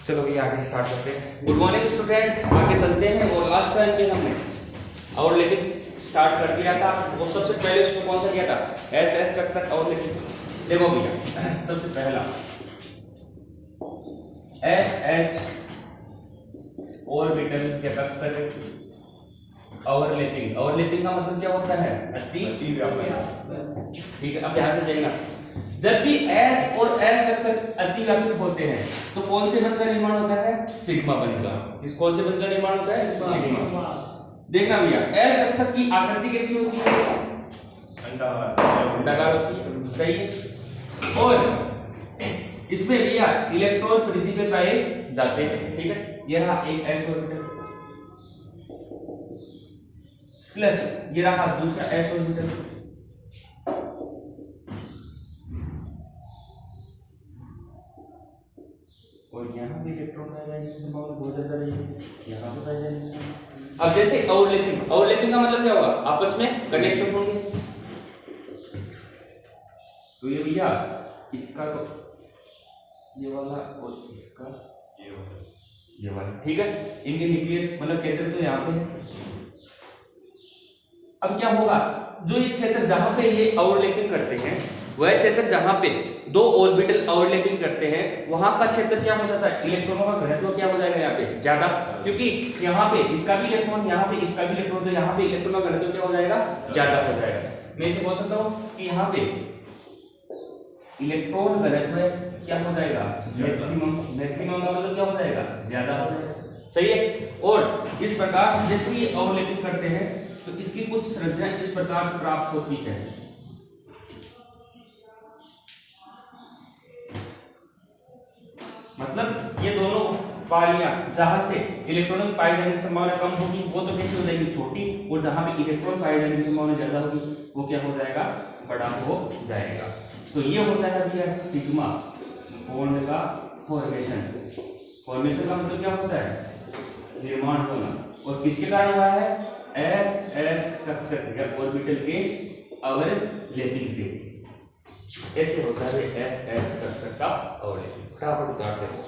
चलो भैया आगे स्टार्ट करते हैं। गुड मॉर्निंग स्टूडेंट, आगे चलते हैं। और लास्ट टाइम पे हमने और लेकिन स्टार्ट कर दिया था। वो सबसे पहले उसमें कौन सा किया था? एस एस कक्षक और लेकिन। देखो भैया सबसे पहला एस एस ऑर्बिटल के कक्षक ओवरलैपिंग। ओवरलैपिंग का मतलब क्या होता है? ठीक है, अब ध्यान से देखना। जब भी S और S कक्षक अतिव्यापी होते हैं तो कौन से बंध का निर्माण होता है? सिग्मा बंध का। इस कौन से बंध का निर्माण होता है? सिग्मा। देखना भैया S कक्षक की आकृति कैसी होती है? अंडाकार होती है, सही है। और इसमें भैया इलेक्ट्रॉन परिधि पे पाए जाते हैं, ठीक है। ये रहा एक S ऑर्बिटल प्लस ये रहा दूसरा S ऑर्बिटल, और यहाँ भी इलेक्ट्रॉन पाए जाएंगे, संभावना बहुत ज्यादा रहेगी। यहाँ पे पाए जाएंगे। अब जैसे ओवरलैपिंग का मतलब क्या होगा? आपस में कनेक्ट होंगे। तो ये भैया इसका तो ये वाला और इसका ये वाला, ठीक है। इनके न्यूक्लियस मतलब केंद्र तो यहाँ पे है। अब क्या होगा? जो ये क्षेत्र जहां पे ये ओवरलैपिंग करते हैं, वह क्षेत्र जहां पे दो ऑर्बिटल ओवरलैपिंग करते हैं, वहां का क्षेत्र क्या हो जाता है? इलेक्ट्रॉनों का घनत्व क्या हो जाएगा? यहाँ पे ज्यादा, क्योंकि यहाँ पे इसका भी इलेक्ट्रॉन, यहाँ पे इसका भी इलेक्ट्रॉन, तो यहाँ पे इलेक्ट्रॉनों का घनत्व क्या हो जाएगा? ज्यादा हो जाएगा। मैं इसे बोल सकता हूँ कि यहाँ पे इलेक्ट्रॉन घनत्व क्या हो जाएगा? मैक्सिमम। मैक्सिमम का मतलब क्या हो जाएगा? ज्यादा हो जाएगा, सही है। और इस प्रकार से जैसे ये ओवरलैपिंग करते हैं तो इसकी कुछ संरचना इस प्रकार से प्राप्त होती है। मतलब ये दोनों पालियां जहां से इलेक्ट्रॉनों की पाए जाने की संभावना कम होगी वो तो कैसे हो जाएगी? छोटी। और जहां पे इलेक्ट्रॉन पाए जाने की संभावना ज्यादा होगी वो क्या हो जाएगा? बड़ा हो जाएगा। तो ये होता है भैया सिग्मा बॉन्ड का फॉर्मेशन। फॉर्मेशन का मतलब क्या होता है? निर्माण होना। और किसके कारण हुआ है? एस एस कक्षक या ऑर्बिटल के ओवरलैपिंग से। ऐसे होता है एस एस कक्षक का ओवरलैपिंग। फटाफट उतारते हैं।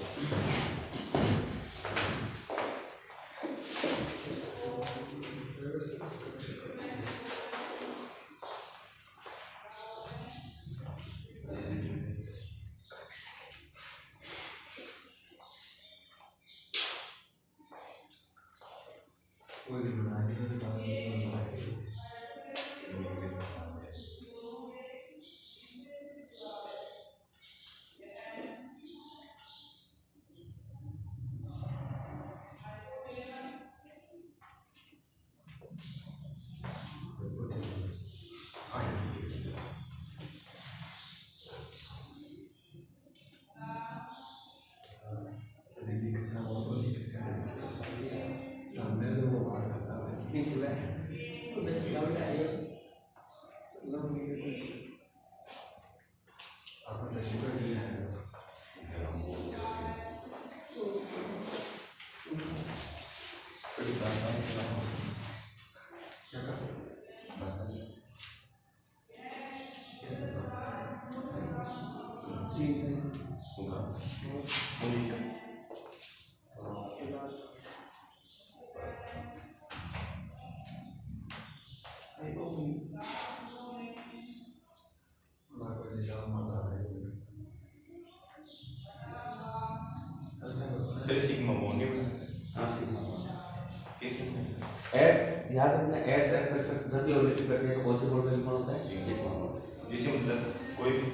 एस याद रखना, एस एस कक्षक जब भी ओवरलैपिंग करते हैं तो कौन से बॉन्ड का निर्माण होता है? Sigma bond. जिसे मतलब कोई भी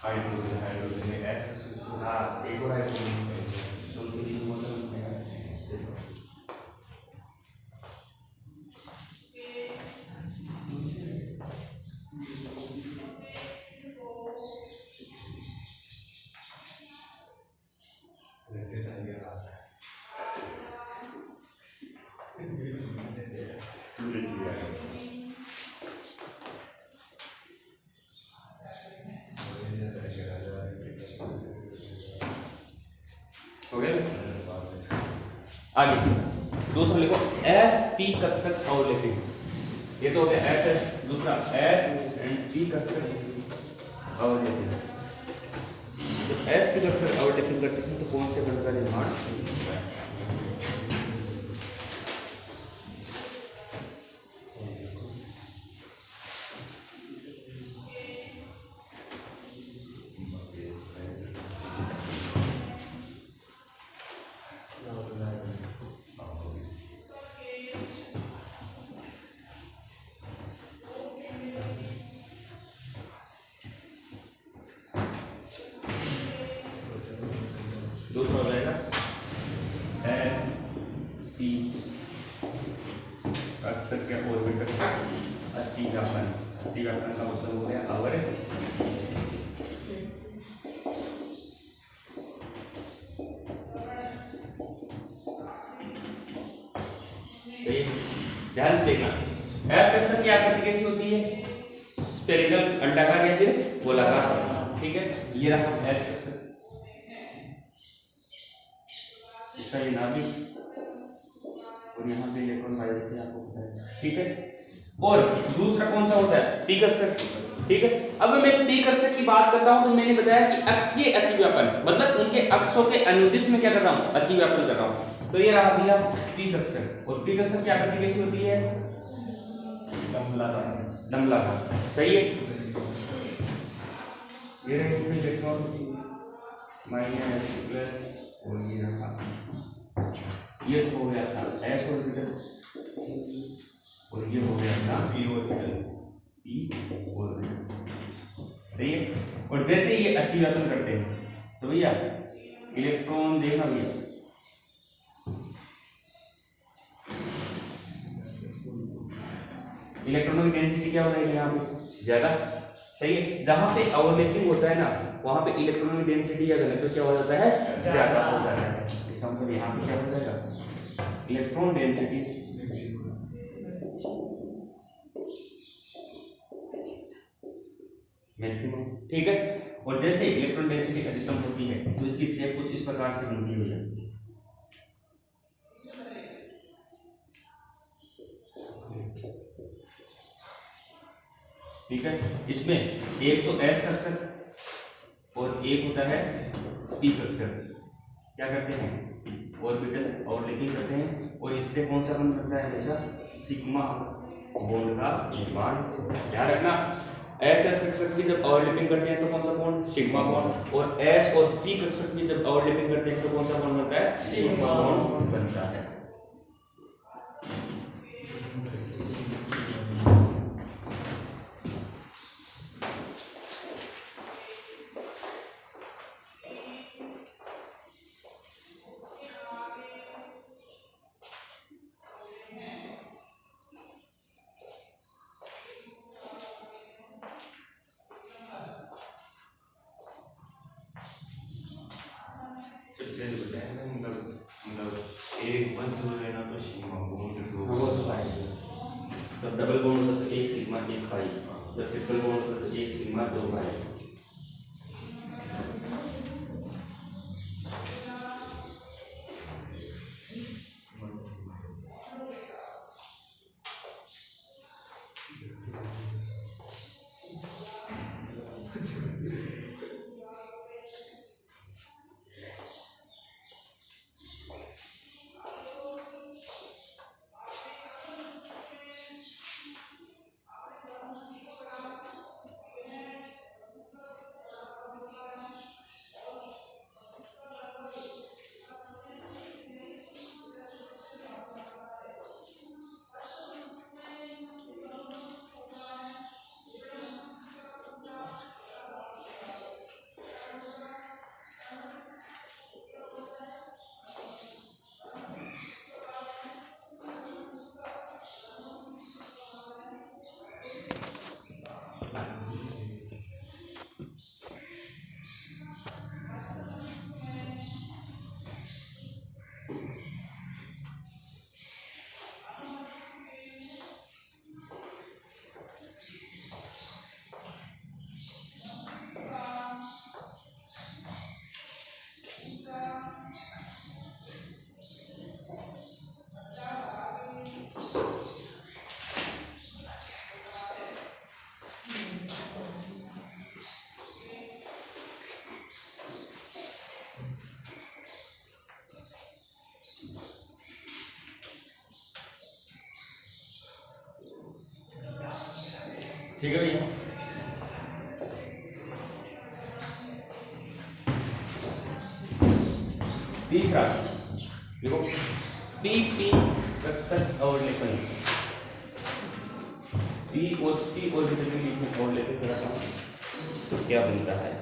हाइड्रोजन में एक्स, हाँ एक और हाइड्रोजन तो उनके बीच में मतलब सिग्मा। आगे दूसरा लिखो एस पी कक्षक ओवरलैपिंग। ये तो हो गया एस एस, दूसरा एस एंड पी कक्षक ओवरलैपिंग। जब एस प्रीकर्सर ओवरलैपिंग करते हैं तो कौन से बंध का निर्माण होता है? दूसरा हो जाएगा एस टी अक्सर क्या ऑर्बिटल अतिव्यापन। अतिव्यापन का मतलब हो गया आवर्त। सही, ध्यान से देखना। एस अक्सर की आकृति कैसी होती है? स्फेरिकल, अंडाकार या फिर गोलाकार। ठीक है, ये रहा एस अक्सर, इसका ये नाभिक और यहाँ पे इलेक्ट्रॉन वायु थे, आपको पता है। ठीक है, और दूसरा कौन सा होता है? पी कक्षक। ठीक है, अब मैं पी कक्षक की बात करता हूं तो मैंने बताया कि अक्षीय अतिव्यापन, मतलब उनके अक्षों के अनुदिश में क्या कर रहा हूं? अतिव्यापन कर रहा हूं। तो ये रहा भैया पी कक्षक। और पी कक्षक की आकृति कैसी होती है? डमलाकार। सही है, ये रहे इसमें इलेक्ट्रॉन माइनस प्लस और ये रहा, ये हो गया था एस ऑर्बिटल और ये हो गया था पी ऑर्बिटल। सही है, और जैसे ये अतिव्यापन करते हैं तो भैया इलेक्ट्रॉन देखना भैया, इलेक्ट्रॉनों की डेंसिटी क्या हो जाएगी यहाँ पे? ज्यादा। सही है, जहां पे ओवरलैपिंग होता है ना वहां पे इलेक्ट्रॉनों की डेंसिटी या घनत्व क्या हो जाता है? ज्यादा हो जाता है। इसका मतलब यहाँ पे क्या हो जाएगा? Electron density maximum. ठीक है, और जैसे इलेक्ट्रॉन डेंसिटी अधिकतम होती है तो इसकी शेप कुछ इस प्रकार से बनती है भैया। ठीक है, इसमें एक तो एस कक्षक और एक होता है पी कक्षक। क्या करते हैं? ऑर्बिटल ओवरलैपिंग करते हैं और इससे कौन सा बंध बनता है? हमेशा सिग्मा बॉन्ड का निर्माण। ध्यान रखना, एस एस कक्षक की जब ओवरलैपिंग करते हैं तो कौन सा बॉन्ड? Sigma bond. और एस और पी कक्षक की जब ओवरलैपिंग करते हैं तो कौन सा बॉन्ड बनता है? सिग्मा बॉन्ड बनता है। एक बंद हो गया ना तो सिग्मा बॉन्ड जब डबल बॉन्ड होता है तो एक सिग्मा एक पाई, जब ट्रिपल बॉन्ड होता है तो एक सिग्मा दो पाई। ठीक है भैया। तीसरा देखो, पी पी कक्षक अवलेखन, पी ऑर्बिटल के बीच में अवलेखन कराता हूं तो क्या बनता है।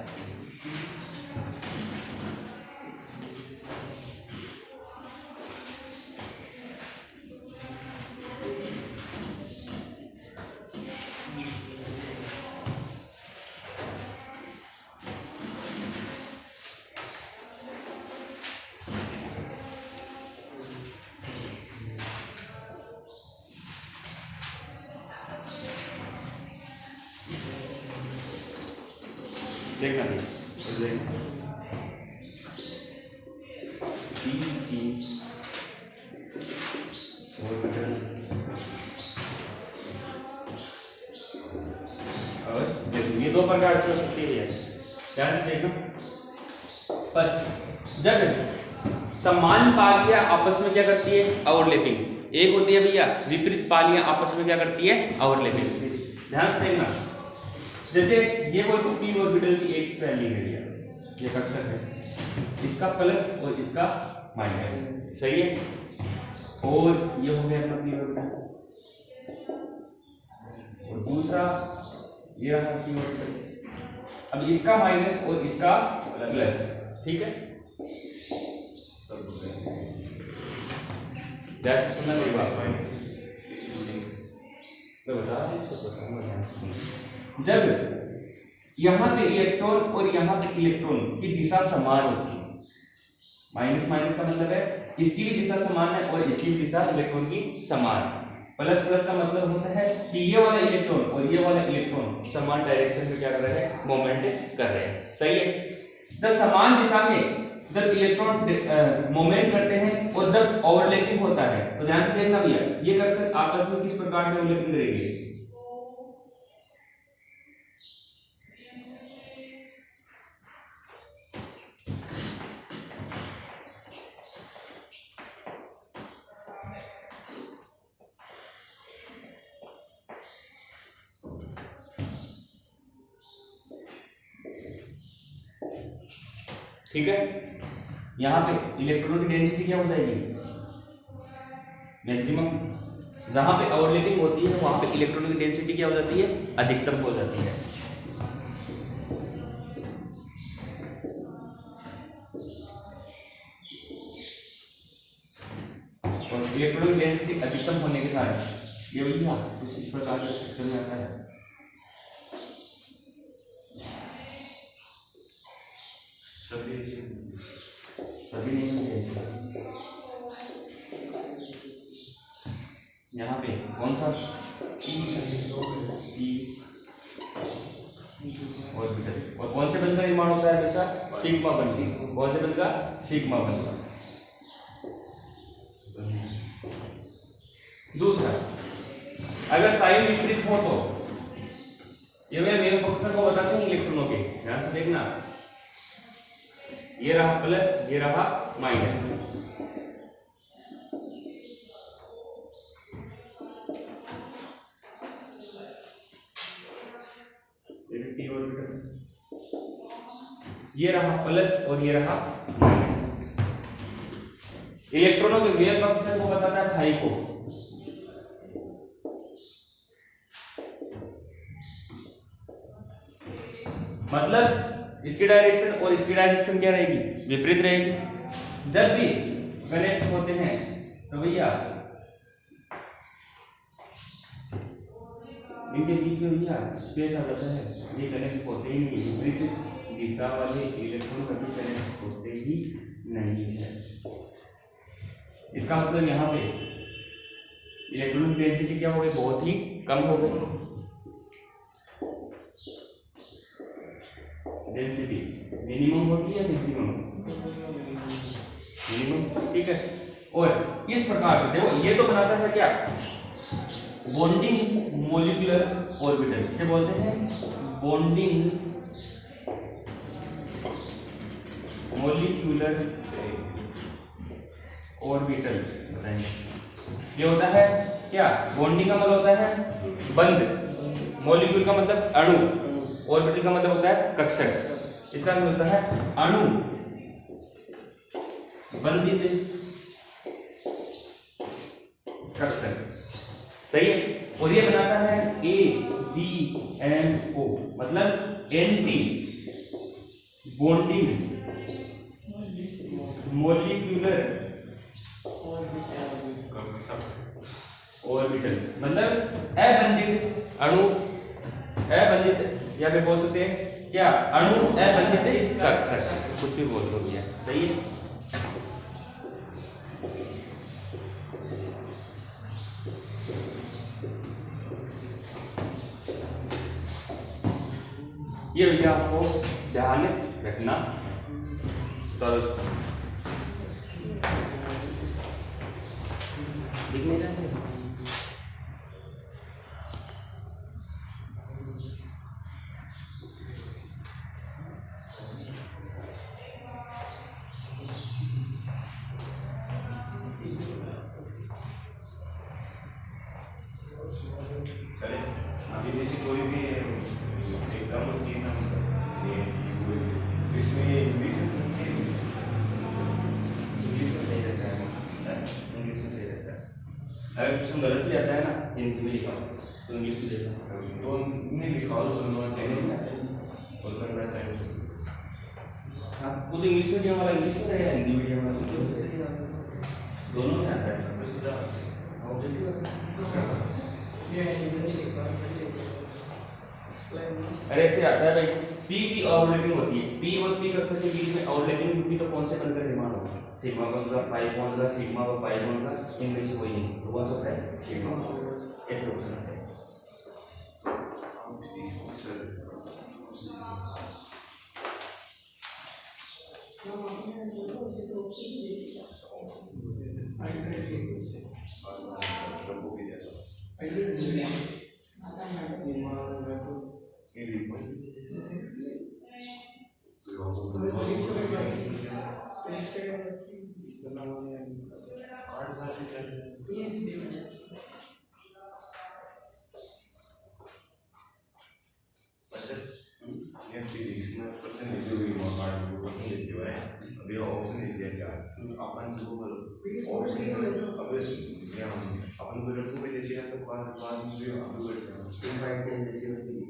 देखना नहीं और ये दो प्रकार से हो सकती है, ध्यान से देखना। फर्स्ट, जब समान पालियां आपस में क्या करती है, ओवरलैपिंग। एक होती है भैया विपरीत पालियां आपस में क्या करती है, ओवरलैपिंग। ध्यान से देखना, जैसे ये वो पी ऑर्बिटल की एक पहली है भैया, ये कक्षक है, इसका प्लस और इसका माइनस, सही है। और ये हो गया अपना पी ऑर्बिटल, और दूसरा ये रहा पी ऑर्बिटल। अब इसका माइनस और इसका प्लस, ठीक है। जैसे सुनना मेरी बात, मैं बता रहा हूँ, सब बताऊंगा। जब यहाँ पे इलेक्ट्रॉन और यहाँ पे इलेक्ट्रॉन की दिशा समान होती है, माइनस माइनस का मतलब है इसकी भी दिशा समान है और इसकी भी दिशा इलेक्ट्रॉन की समान है। प्लस प्लस का मतलब होता है कि ये वाला इलेक्ट्रॉन और ये वाला इलेक्ट्रॉन समान डायरेक्शन में क्या कर रहे हैं, मूवमेंट कर रहे हैं, सही है। जब समान दिशा में जब इलेक्ट्रॉन मूवमेंट करते हैं और जब ओवरलैपिंग होता है तो ध्यान से देखना भैया, ये कक्षक आपस में किस प्रकार से ओवरलैपिंग करेंगे। ठीक है, यहाँ पे इलेक्ट्रॉन की डेंसिटी क्या हो जाएगी, मैक्सिमम। जहां पे ओवरलैपिंग होती है वहां पे इलेक्ट्रॉन की डेंसिटी क्या हो जाती है, अधिकतम हो जाती है। और इलेक्ट्रॉन की डेंसिटी अधिकतम होने के कारण ये भैया कुछ इस प्रकार का स्ट्रक्चर में आता है। सभी नहीं होंगे ऐसे। यहाँ पे कौन सा ऑर्बिटल, और कौन से बंध का निर्माण होता है हमेशा, सिग्मा बंध। कौन से बंध का, सिग्मा बंध का। दूसरा, अगर साइन विपरीत हो तो ये मैं मेल फंक्शन को बताते हैं इलेक्ट्रॉनों के, ध्यान से देखना। ये रहा प्लस, ये रहा माइनस। ये रहा प्लस और ये रहा माइनस। इलेक्ट्रॉनों के वेव फंक्शन को बताता है फाई को। मतलब इसकी डायरेक्शन और इसकी डायरेक्शन क्या रहेगी, विपरीत रहेगी। जब भी कनेक्ट होते हैं तो भैया इनके बीच में भैया स्पेस आ जाता है, ये कनेक्ट होते ही नहीं, विपरीत दिशा वाले इलेक्ट्रॉन कभी कनेक्ट होते ही नहीं है। इसका मतलब यहाँ पे इलेक्ट्रॉन डेंसिटी क्या हो गई, बहुत ही कम हो गई। डेंसिटी मिनिमम होती है, मैक्सिमम मिनिमम, ठीक है। और इस प्रकार से देखो, ये तो बनाता है क्या, बॉन्डिंग मॉलिक्यूलर ऑर्बिटल, इसे बोलते हैं बॉन्डिंग मॉलिक्यूलर ऑर्बिटल बताएंगे। ये होता है क्या, बॉन्डिंग का मतलब होता है बंध, मॉलिक्यूल का मतलब अणु, ऑर्बिटल का मतलब होता है कक्षक। इसका मतलब होता है अणु बंधित कक्षक, सही है। और ये बनाता है ABMO, मतलब एंटी बॉन्डिंग मॉलिक्यूलर ऑर्बिटल, मतलब अबंधित अणु, अबंधित या फिर बोल सकते हैं क्या, अणु अबंधित कक्षक, कुछ भी बोल सकते हैं, सही है। ये भैया आपको ध्यान रखना। तो दिखने जाते अभी जैसे कोई भी एग्जाम होती है ना, इसमें इंग्लिश इंग्लिश में सही रहता है, इंग्लिश में सही रहता है। अगर क्वेश्चन गलत भी आता है ना हिंदी में लिखा तो इंग्लिश में देखना, तो नहीं लिखा हो दोनों टेनिस में और करना चाहिए। हाँ, खुद इंग्लिश मीडियम वाला इंग्लिश में रहेगा, हिंदी मीडियम वाला इंग्लिश में रहेगा, दोनों में आता है। अरे ऐसे आता है भाई, पी की ओवरलैपिंग होती है, पी और पी कक्षक के बीच में ओवरलैपिंग होती है तो कौन से कण का निर्माण होगा, सिग्मा कौन सा, पाई कौन सा, सिग्मा व पाई कौन सा, इनमें से कोई नहीं, तो कौन सा होता है, सिग्मा। ऐसे हो सकता है। अभी ऑप्शन दे दिया चार, अपन दो बोलो ऑप्शन अबे या अपन को रखो भाई जैसे तो बाद में जो अभी बढ़ जाओ स्ट्रिंग फाइट के जैसे होती है,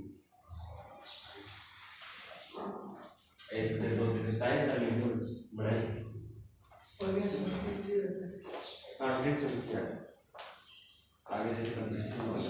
एक दे दो दे चाहे ना लिखो बड़ा हां ठीक से क्या आगे से कंप्लीशन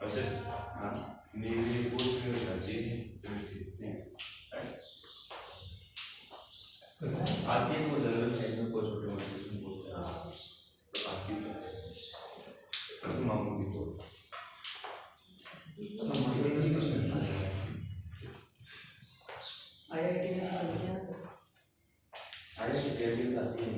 अच्छा हाँ नीली पोस्ट में हो जाती है आती है वो जनरल साइज में कुछ छोटे मोटे क्वेश्चन पूछते हैं, आती है मामूली तो आईआईटी में आती है।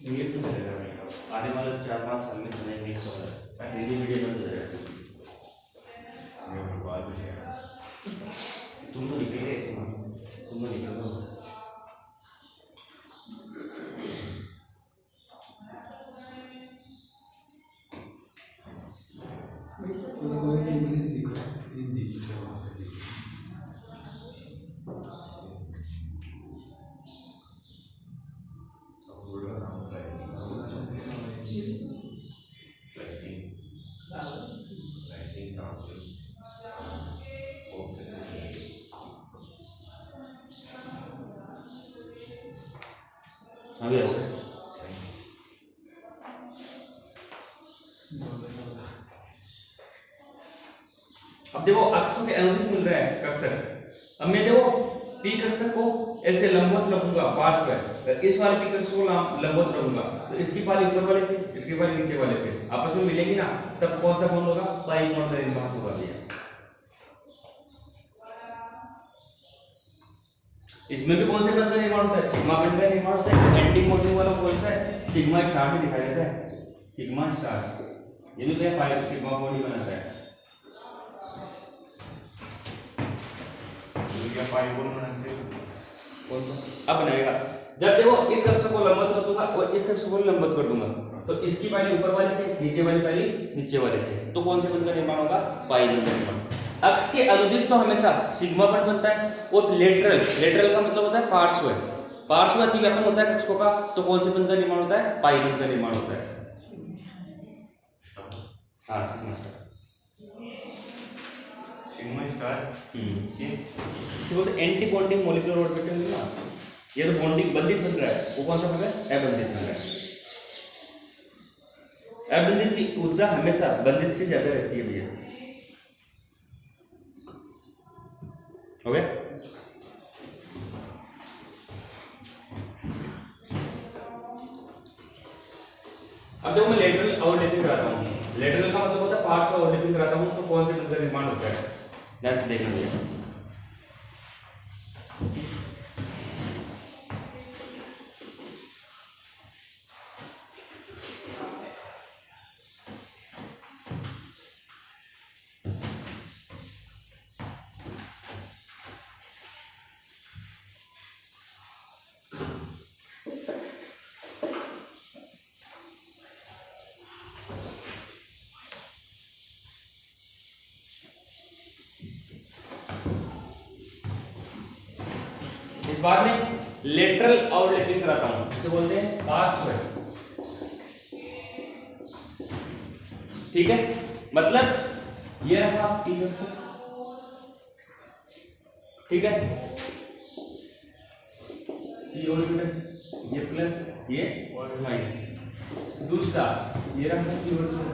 इंग्लिश में चलेगा आने वाले 4-5 साल में समय इंग्लिश होगा, हिंदी मीडियम बंद हो जाएगा। तुम तो निकले ऐसे मान, तुम तो निकल दो इंग्लिश लिखो हिंदी अभी हो गया। अब देखो अक्षों के अनुदिश मिल रहा है कक्षक। अब मैं देखो पी कक्षक को ऐसे लंबवत रखूंगा पार्श्व है, इस वाले पी कक्षक को लंबवत रखूंगा, तो इसकी पाली ऊपर वाले से, इसकी पाली नीचे वाले से आपस में मिलेगी ना, तब कौन सा कोण होगा? पाई कोण का निर्माण होगा भैया। इसमें भी कौन से बंध का निर्माण होता है? सिग्मा बंध का निर्माण होता है। एंटी मोटिंग वाला कौन सा है? सिग्मा स्टार से दिखाया जाता है, सिग्मा स्टार। ये भी क्या पाई सिग्मा बॉडी बनाता है। क्या पाई बोल बनाते हैं? कौन सा? अब बनाएगा जब देखो इस कक्षक को लंबवत कर दूंगा और इस कक्षक को लंबवत कर दूंगा, तो इसकी पाली ऊपर वाले से, नीचे वाली पाली नीचे वाले से, तो कौन से बंध का निर्माण होगा? पाई बंध का निर्माण। अक्ष के अनुदिश तो हमेशा सिग्मा बंध बनता है, और लेटरल का मतलब होता है पार्श्व, पार्श्व अतिव्यापन होता है कक्षकों का, तो कौन से बंध का निर्माण होता है? पाई बंध का निर्माण होता है। हाँ सिग्मा स्टार। सिग्मा स्टार इसे बोलते हैं एंटी बॉन्डिंग मॉलिक्यूलर ऑर्बिटल ना। ये तो बॉन्डिंग बंधित बन रहा है, वो कौन सा बन रहा है? अबंधित बन रहा है। अबंधित की ऊर्जा हमेशा बंधित से ज्यादा रहती है भैया। हो गया? अब देखो मैं लेटरल ओवरलैपिंग कराता हूँ। लेटरल का मतलब होता है पार्श्व ओवरलैपिंग कराता हूँ, तो कौन से बंध का निर्माण होता है? ध्यान से देखना भैया। इस बार में लेटरल ओवरलैपिंग कराता हूं, इसे बोलते हैं पार्श्व। ठीक है, मतलब ये रहा पी कक्षक, ठीक है, ये ऑर्बिटल, ये प्लस ये माइनस। दूसरा ये रहा पी ऑर्बिटल,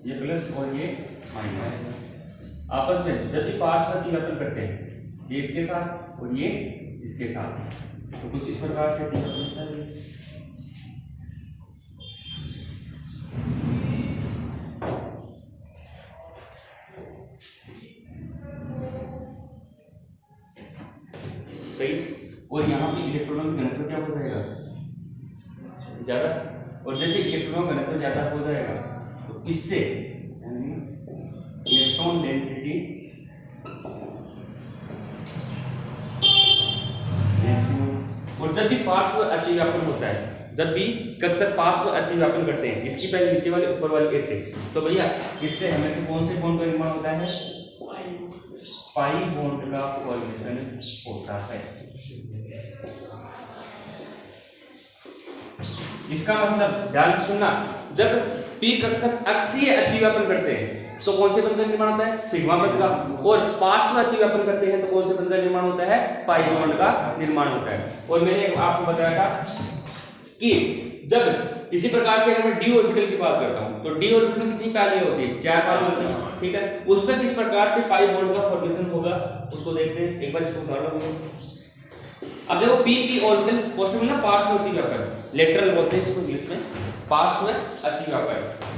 ये प्लस और ये माइनस। आपस में जब भी पार्श्व अतिव्यापन करते हैं, ये इसके साथ और ये इसके साथ, तो कुछ इस प्रकार से अतिव्यापन होता है। सही। और यहाँ पे इलेक्ट्रॉनों का घनत्व क्या हो जाएगा? ज्यादा। और जैसे इलेक्ट्रॉनों का घनत्व ज्यादा हो जाएगा, तो इससे इलेक्ट्रॉन डेंसिटी और जब भी पार्श्व अतिव्यापन होता है, जब भी कक्षक पार्श्व अतिव्यापन करते हैं, इसकी पहले नीचे वाले ऊपर वाले ऐसे, तो भैया इससे हमें से कौन से बॉन्ड का निर्माण होता है? पाई बॉन्ड का फॉर्मेशन होता है। इसका मतलब ध्यान से सुनना, जब पी कक्षक अक्षीय अतिव्यापन करते हैं तो कौन से बंध का निर्माण होता है? सिग्मा बंध का। और पार्श्व अतिव्यापन करते हैं तो कौन से बंध का निर्माण होता है? पाई बॉन्ड का निर्माण होता है। और मैंने आपको बताया था कि जब इसी प्रकार से अगर मैं डी ऑर्बिटल की बात करता हूं, तो डी ऑर्बिटल में कितनी पाली होती है? 4 पाली होती है, ठीक है। उस पर किस प्रकार से पाई बॉन्ड का फॉर्मेशन होगा उसको देखते हैं। एक बार इसको उतार लो। अब देखो पी ऑर्बिटल पोस्ट में ना पार्श्व अतिव्यापन, लेटरल बोलते हैं इसको इंग्लिश में, पार्श्व अतिव्यापन।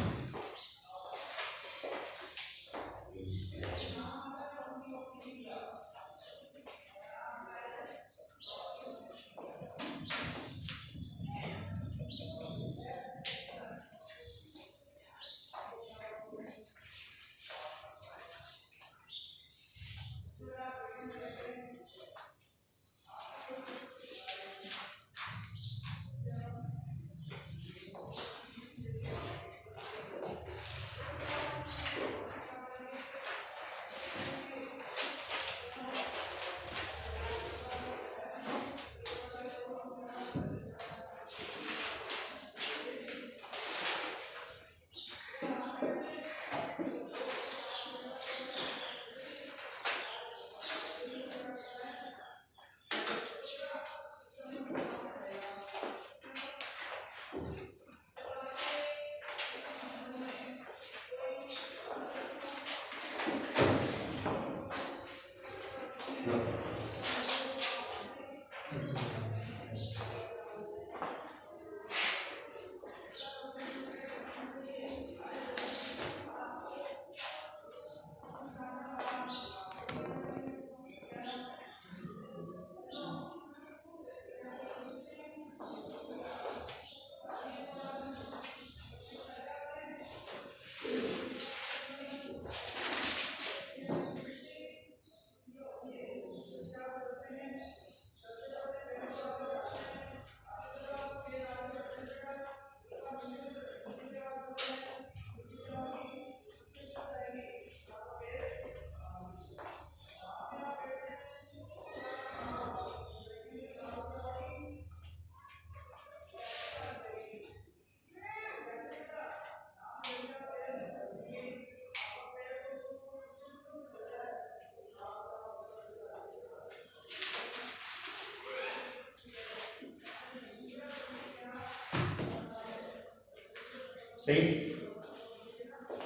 सही।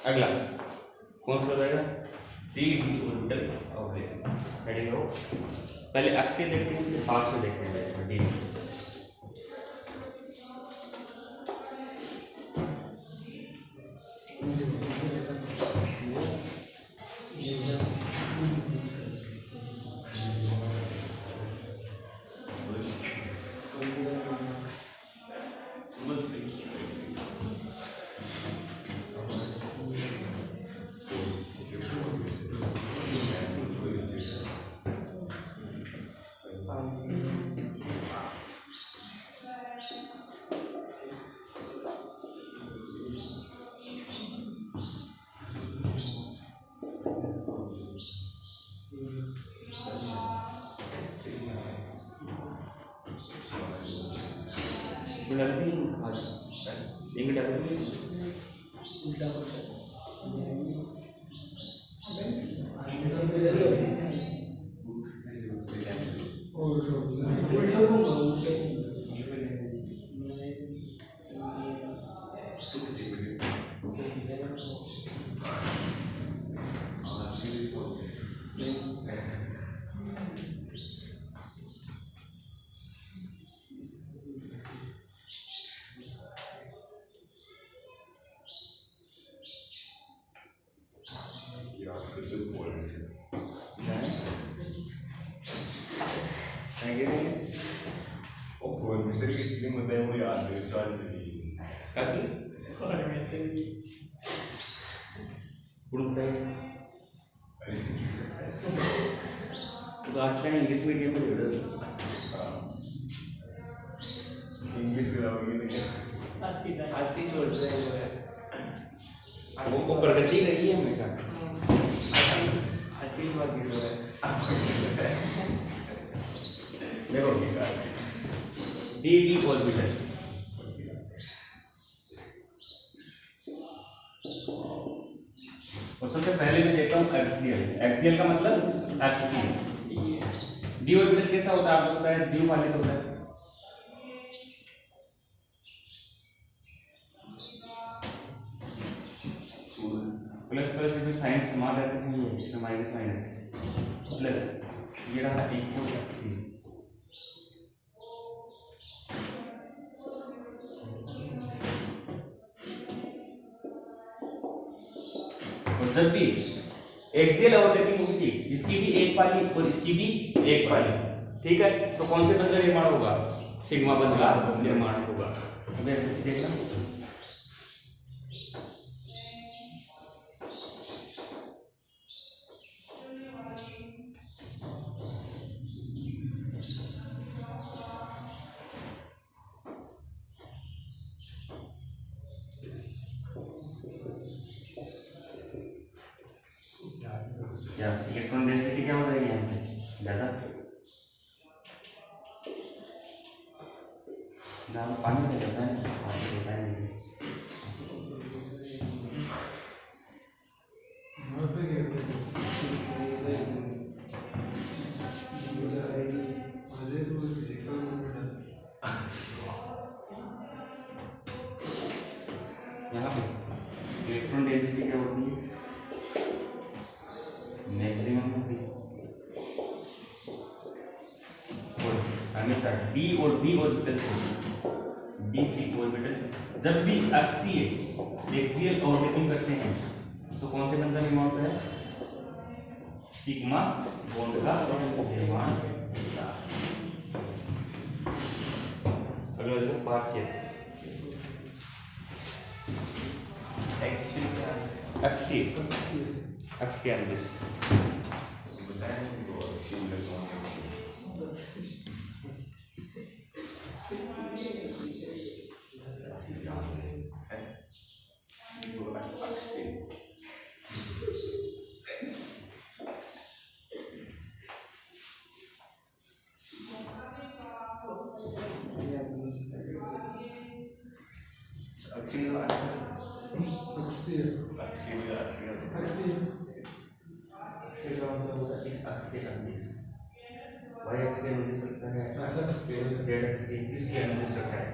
अगला कौन सा हो जाएगा? See d orbital oblique. Ready हो? पहले एक्सियल देखते हैं फिर पास में देखते हैं डी। इंग्लिश मीडियम में इंग्लिश वो प्रगति रही है हमेशा। देखो डी डी ऑर्बिटल और सबसे पहले मैं देखता हूँ एक्सियल। एक्सियल का मतलब एक्सियल। डी ऑर्बिटल कैसा होता है आपको पता है? द्विमालिक होता है। प्लस प्लस में साइन समान रहते हैं, ये इसमें माइनस माइनस प्लस ये रहा एक को एक्सियल। और जब भी एक्सियल ओवरलैपिंग होगी थी, इसकी भी एक पाली और इसकी भी एक पाली, ठीक है, तो कौन से बंध का निर्माण होगा? सिग्मा बंध का निर्माण होगा। देखना क्या इलेक्ट्रॉन डेंसिटी क्या हो जाएगी यहाँ पे? ज़्यादा पानी में जाता है, पानी होता है नहीं। यहाँ पे इलेक्ट्रॉन डेंसिटी क्या होती है? मैक्सिमम होती है। हमेशा डी और b orbital d p orbital जब भी अक्षीय एक्सियल ओवरलैपिंग करते हैं तो कौन से बंधन निर्माण होता है? सिग्मा बॉन्ड का निर्माण होता है। अगला देखो पार्शियल एक्सियल क्या है? अक्षीय अक्ष के अनुदिश बताएं तो अच्छी इलेक्ट्रॉन किसके अनुदिश रखा है?